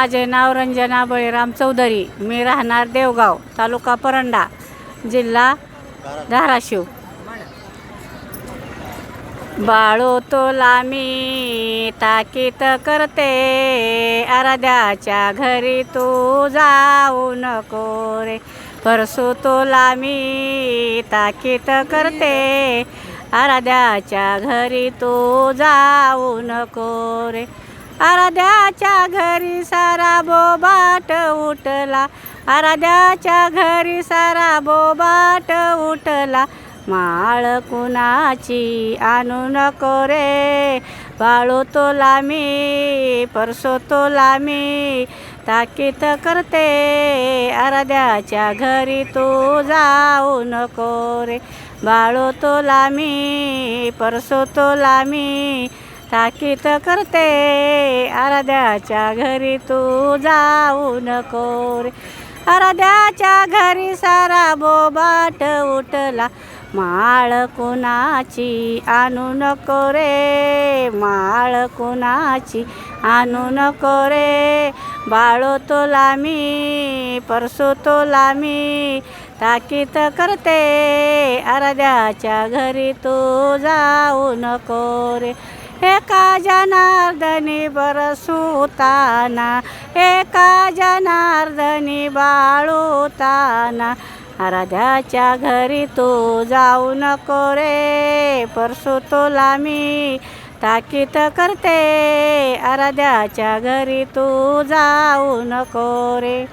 माझे नाव रंजना बळीराम चौधरी. मी राहणार देवगाव, तालुका परंडा, जिल्हा धाराशिव. बाळो तोला मी ताकीत करते, आराध्याच्या घरी तू जाऊ नको रे. परसू तोला मी ताकीत करते, आराध्याच्या घरी तू जाऊ नको रे. आराध्याच्या घरी सारा बोबाट उठला, आराध्याच्या घरी सारा बोबाट उठला. माळ कुणाची आणू नको रे, बाळो तोला मी परसो तोला मी ताकीत करते, आराध्याच्या घरी तू जाऊ नको रे. बाळो तोला मी परसो तोला मी ताकीत करते, आराध्याच्या घरी तू जाऊ नको रे. आराध्याच्या घरी सारा बोबाट उठला, माळ कुणाची आणू नको रे, माळ कुणाची आणू नको रे. बाळो तोला मी परसो तोला मी ताकीत करते, आराध्याच्या घरी तू जाऊ नको रे. एका जनार्दनी बरसुताना, एका जनार्दनी बाळूताना, आराध्याच्या घरी तू जाऊ नको रे. परसो तोला मी ताकीत करते, आराध्याच्या घरी तू जाऊ नको रे.